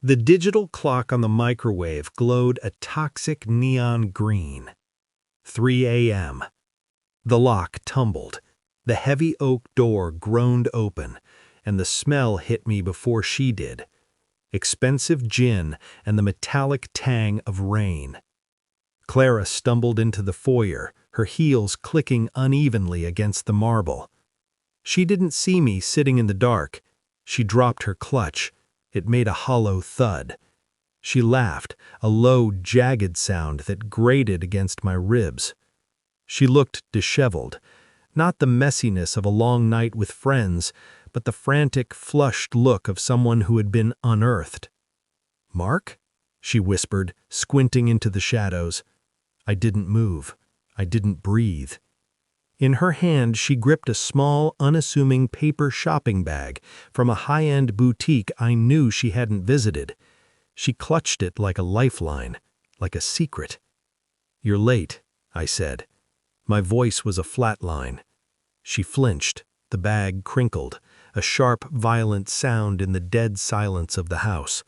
The digital clock on the microwave glowed a toxic neon green. 3 a.m. The lock tumbled. The heavy oak door groaned open, and the smell hit me before she did. Expensive gin and the metallic tang of rain. Clara stumbled into the foyer, her heels clicking unevenly against the marble. She didn't see me sitting in the dark. She dropped her clutch. It made a hollow thud. She laughed, a low, jagged sound that grated against my ribs. She looked disheveled, not the messiness of a long night with friends, but the frantic, flushed look of someone who had been unearthed. "Mark?" she whispered, squinting into the shadows. I didn't move. I didn't breathe. In her hand she gripped a small, unassuming paper shopping bag from a high-end boutique I knew she hadn't visited. She clutched it like a lifeline, like a secret. "You're late," I said. My voice was a flat line. She flinched. The bag crinkled, a sharp, violent sound in the dead silence of the house.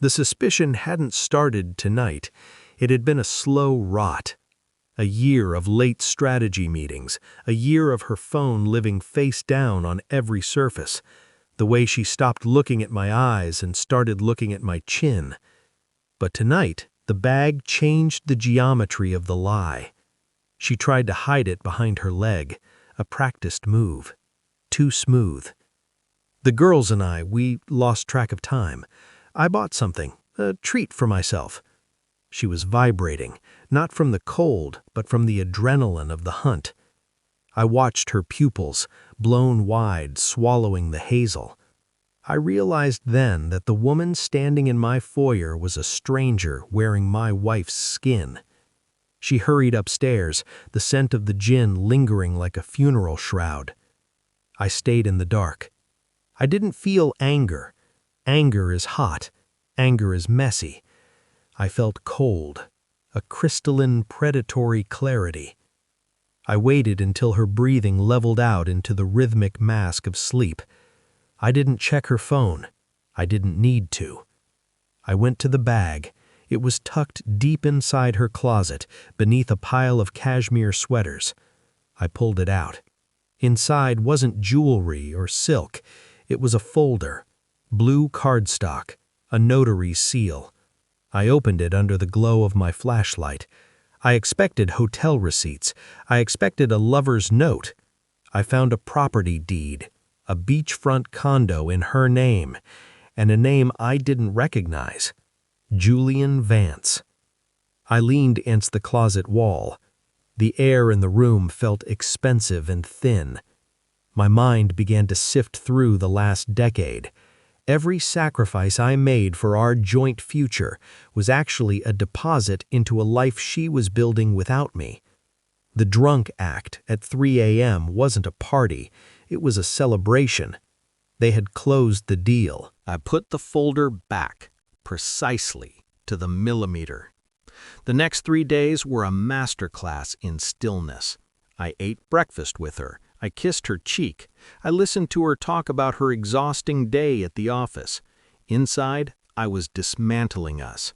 The suspicion hadn't started tonight. It had been a slow rot. A year of late strategy meetings, a year of her phone living face down on every surface, the way she stopped looking at my eyes and started looking at my chin. But tonight, the bag changed the geometry of the lie. She tried to hide it behind her leg, a practiced move. Too smooth. The girls and we lost track of time. I bought something, a treat for myself. She was vibrating, not from the cold, but from the adrenaline of the hunt. I watched her pupils, blown wide, swallowing the hazel. I realized then that the woman standing in my foyer was a stranger wearing my wife's skin. She hurried upstairs, the scent of the gin lingering like a funeral shroud. I stayed in the dark. I didn't feel anger. Anger is hot. Anger is messy. I felt cold, a crystalline, predatory clarity. I waited until her breathing leveled out into the rhythmic mask of sleep. I didn't check her phone. I didn't need to. I went to the bag. It was tucked deep inside her closet, beneath a pile of cashmere sweaters. I pulled it out. Inside wasn't jewelry or silk. It was a folder, blue cardstock, a notary's seal. I opened it under the glow of my flashlight. I expected hotel receipts. I expected a lover's note. I found a property deed, a beachfront condo in her name, and a name I didn't recognize. Julian Vance. I leaned against the closet wall. The air in the room felt expensive and thin. My mind began to sift through the last decade. Every sacrifice I made for our joint future was actually a deposit into a life she was building without me. The drunk act at 3 a.m. wasn't a party, it was a celebration. They had closed the deal. I put the folder back, precisely to the millimeter. The next 3 days were a masterclass in stillness. I ate breakfast with her. I kissed her cheek. I listened to her talk about her exhausting day at the office. Inside, I was dismantling us.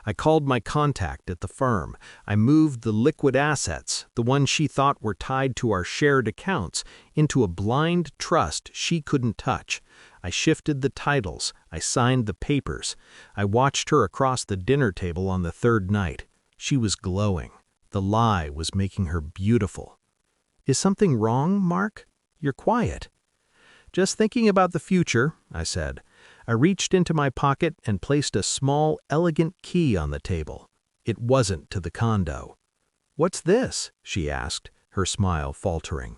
I called my contact at the firm. I moved the liquid assets, the ones she thought were tied to our shared accounts, into a blind trust she couldn't touch. I shifted the titles. I signed the papers. I watched her across the dinner table on the third night. She was glowing. The lie was making her beautiful. "Is something wrong, Mark? You're quiet." "Just thinking about the future," I said. I reached into my pocket and placed a small, elegant key on the table. It wasn't to the condo. "What's this?" she asked, her smile faltering.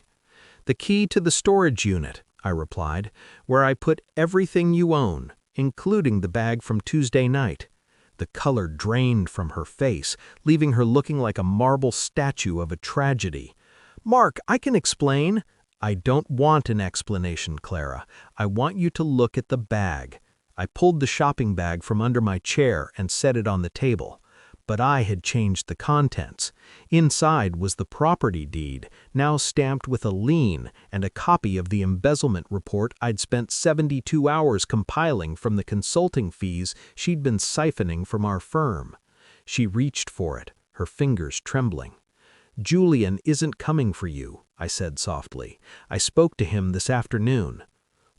"The key to the storage unit," I replied, "where I put everything you own, including the bag from Tuesday night." The color drained from her face, leaving her looking like a marble statue of a tragedy. "Mark, I can explain." "I don't want an explanation, Clara. I want you to look at the bag." I pulled the shopping bag from under my chair and set it on the table. But I had changed the contents. Inside was the property deed, now stamped with a lien, and a copy of the embezzlement report I'd spent 72 hours compiling from the consulting fees she'd been siphoning from our firm. She reached for it, her fingers trembling. "Julian isn't coming for you," I said softly. "I spoke to him this afternoon."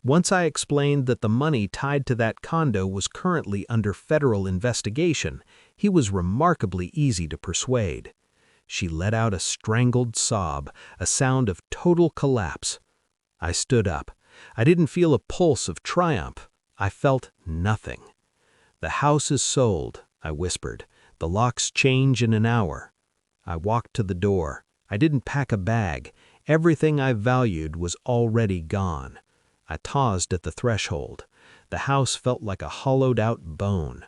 Once I explained that the money tied to that condo was currently under federal investigation, he was remarkably easy to persuade. She let out a strangled sob, a sound of total collapse. I stood up. I didn't feel a pulse of triumph. I felt nothing. "The house is sold," I whispered. "The locks change in an hour." I walked to the door. I didn't pack a bag. Everything I valued was already gone. I paused at the threshold. The house felt like a hollowed-out bone.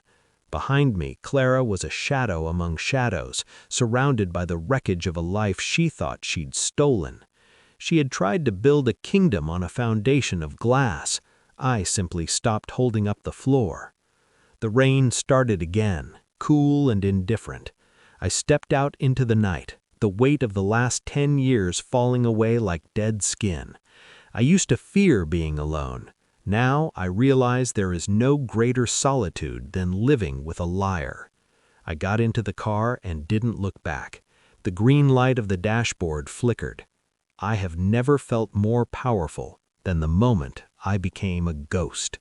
Behind me, Clara was a shadow among shadows, surrounded by the wreckage of a life she thought she'd stolen. She had tried to build a kingdom on a foundation of glass. I simply stopped holding up the floor. The rain started again, cool and indifferent. I stepped out into the night, the weight of the last 10 years falling away like dead skin. I used to fear being alone. Now I realize there is no greater solitude than living with a liar. I got into the car and didn't look back. The green light of the dashboard flickered. I have never felt more powerful than the moment I became a ghost.